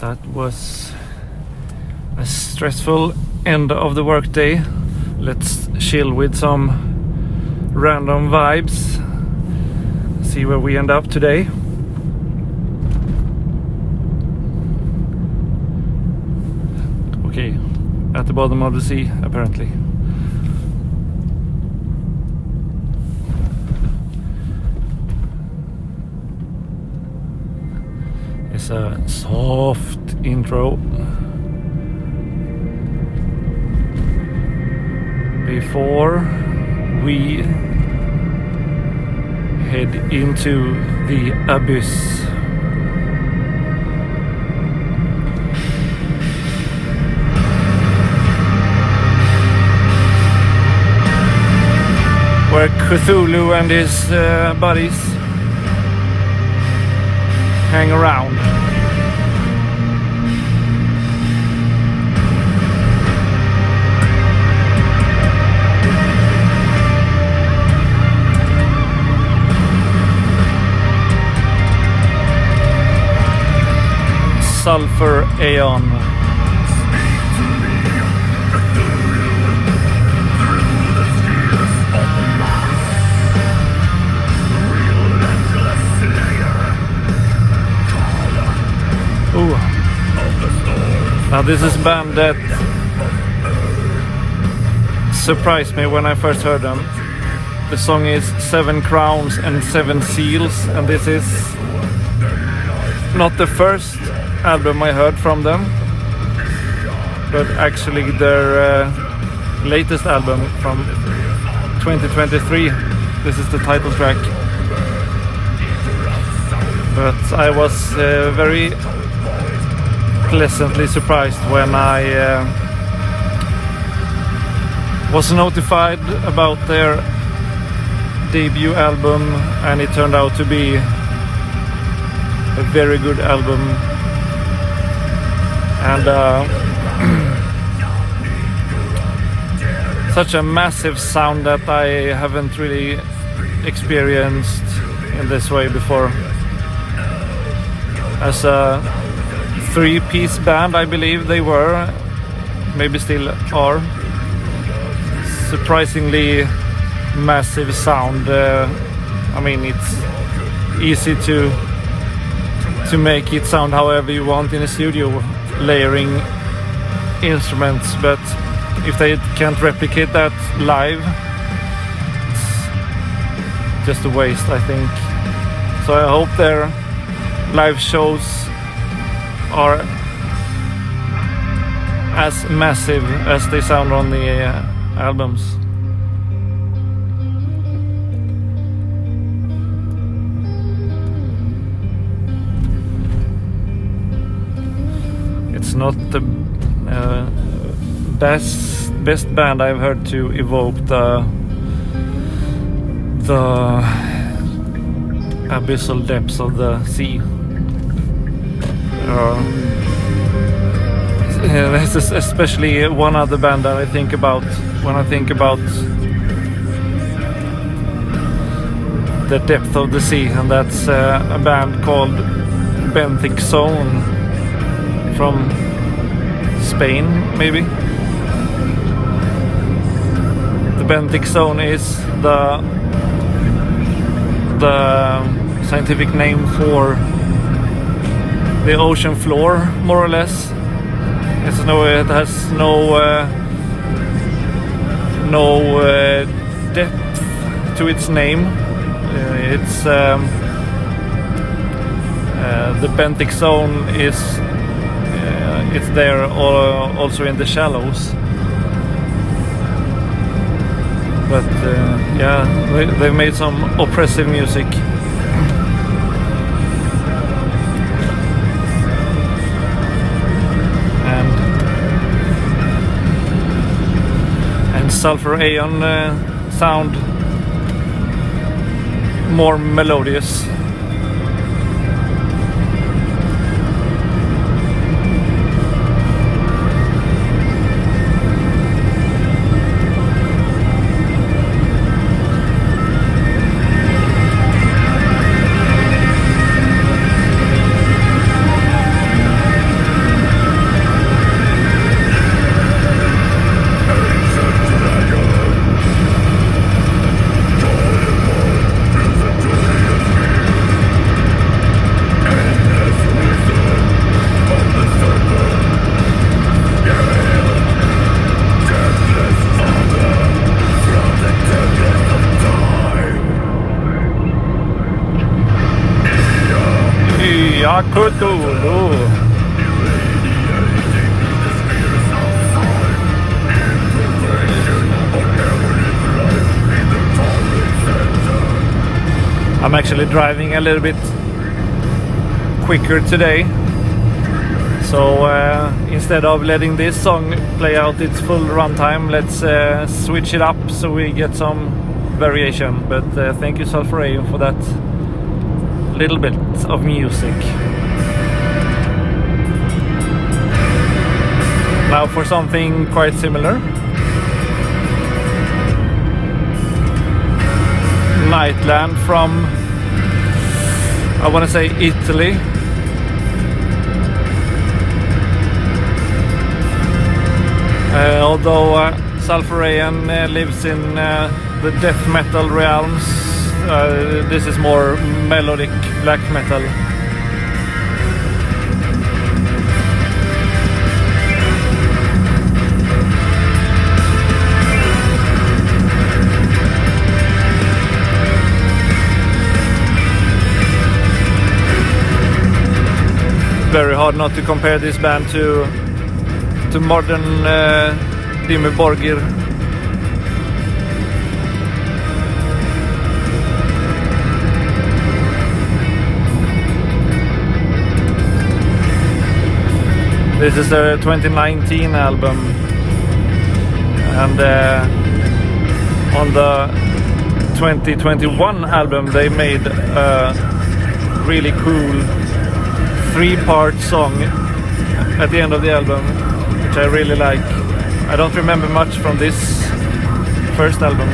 That was a stressful end of the workday. Let's chill with some random vibes. See where we end up today. Okay, at the bottom of the sea, apparently. It's a soft intro before we head into the abyss. Where Cthulhu and his buddies hang around. Sulphur Aeon. Ooh. Now this is a band that surprised me when I first heard them. The song is 7 Crowns and 7 Seals, and this is not the first album I heard from them, but actually their latest album from 2023. This is the title track. But I was very pleasantly surprised when I was notified about their debut album, and it turned out to be a very good album. And such a massive sound that I haven't really experienced in this way before. As a 3-piece band, I believe they were, maybe still are. Surprisingly massive sound. I mean, it's easy to make it sound however you want in a studio, layering instruments, but if they can't replicate that live, it's just a waste, I think. So I hope their live shows are as massive as they sound on the albums. It's not the best band I've heard to evoke the abyssal depths of the sea. This is especially one other band that I think about when I think about the depth of the sea, and that's a band called Benthic Zone from Spain, maybe. The Benthic Zone is the scientific name for the ocean floor, more or less. It has no depth to its name. It's the benthic zone is it's there also in the shallows. But yeah, they made some oppressive music. And Sulphur Aeon sound more melodious. Cthulhu. I'm actually driving a little bit quicker today, so instead of letting this song play out its full runtime, let's switch it up so we get some variation. But thank you, Sulphur Aeon, for that little bit of music. Now for something quite similar. Nightland from, I want to say, Italy. Although Sulphur Aeon lives in the death metal realms, this is more melodic black metal. Very hard not to compare this band to modern Dimmu Borgir. This is their 2019 album, and on the 2021 album they made a really cool 3-part song at the end of the album, which I really like. I don't remember much from this first album.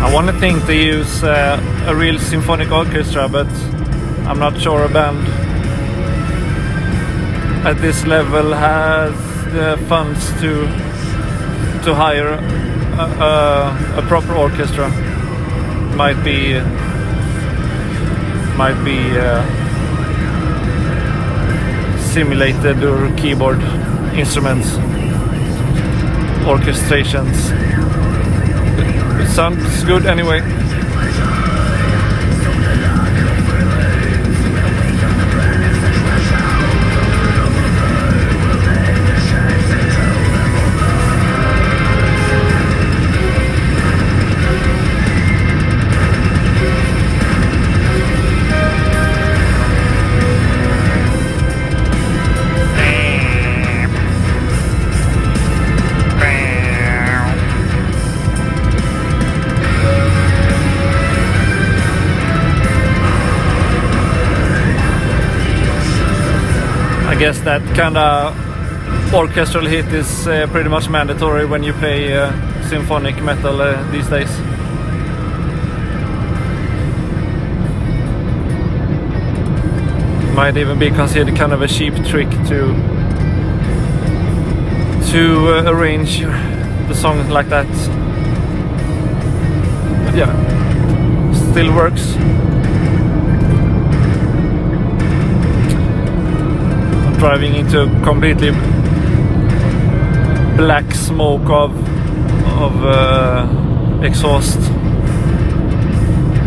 I want to think they use a real symphonic orchestra, but I'm not sure a band at this level has the funds to hire a proper orchestra. Might be simulated or keyboard instruments, orchestrations. It sounds good anyway. I guess that kinda orchestral hit is pretty much mandatory when you play symphonic metal these days. Might even be considered kind of a cheap trick to arrange the song like that. But yeah, still works. I'm driving into a completely black smoke of exhaust.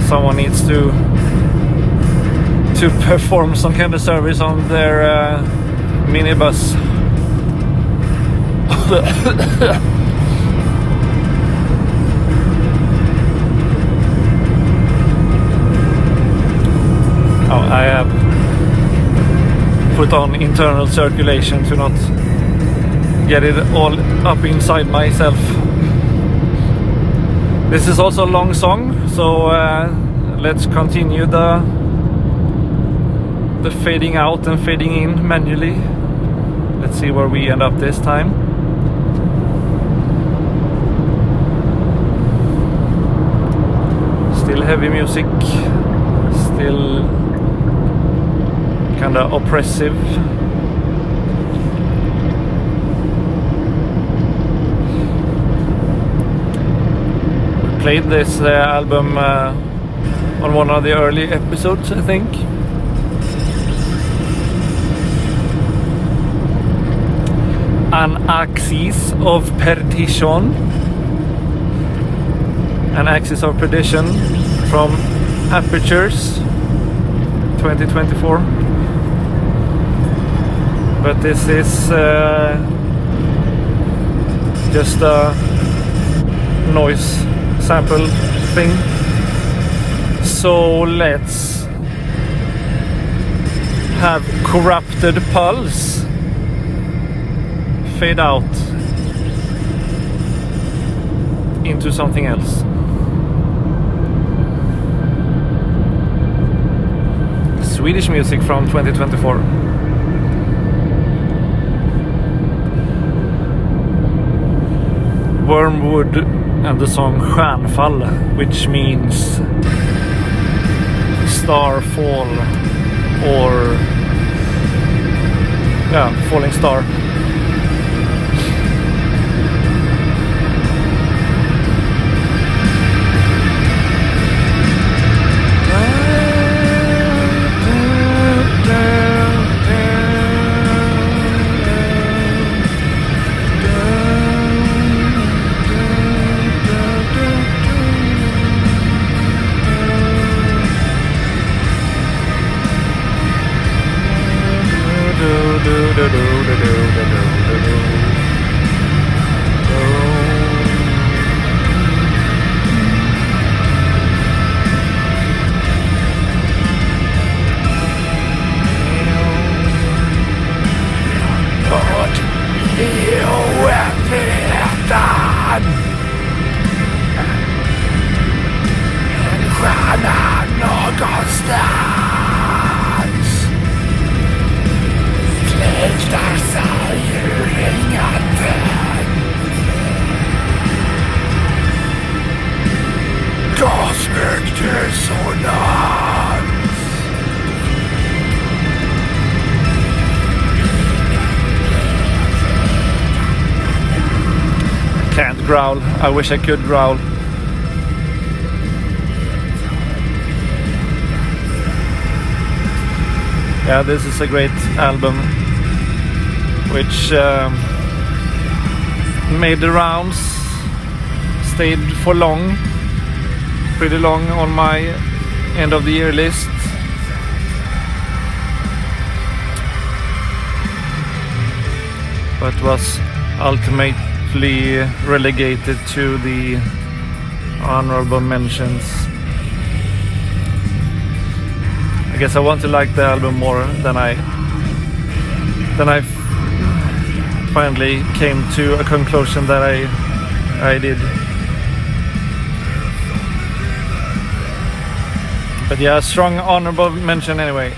Someone needs to perform some kind of service on their minibus. Oh, I have put on internal circulation to not get it all up inside myself. This is also a long song, so let's continue the fading out and fading in manually. Let's see where we end up this time. Still heavy music, still kinda oppressive. We played this album on one of the early episodes, I think. An Axis of Perdition. An Axis of Perdition from Apertures 2024. But this is just a noise sample thing. So let's have Corrupted Pulse fade out into something else. Swedish music from 2024. Wormwood and the song Stjärnfall, which means starfall, or yeah, falling star. Can't growl. I wish I could growl. Yeah, this is a great album, which made the rounds, stayed for long, pretty long on my end of the year list. But was ultimately relegated to the honorable mentions. I guess I want to like the album more than I finally came to a conclusion that I did. But yeah, a strong honorable mention anyway.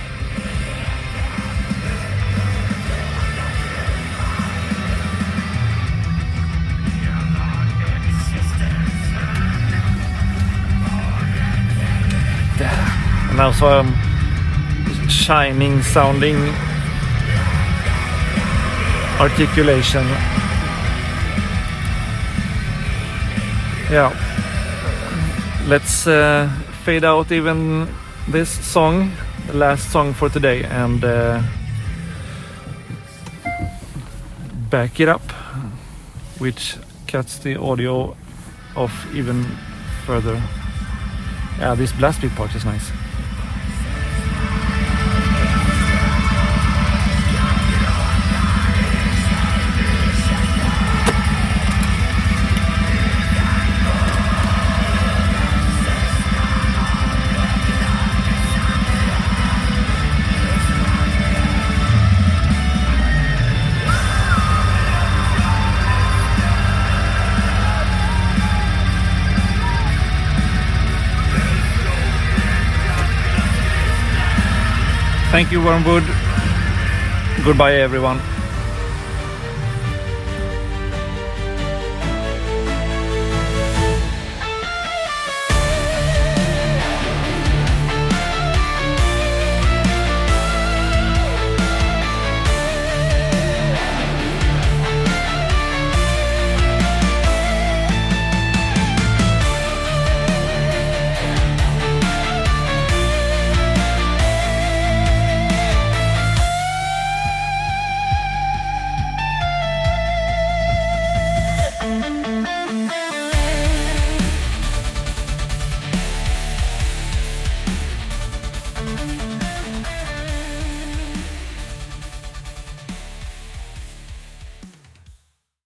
have some shining sounding articulation. Yeah, let's fade out even this song, the last song for today, and back it up, which cuts the audio off even further. Yeah, this blast beat part is nice. Thank you, Wormwood. Goodbye, everyone.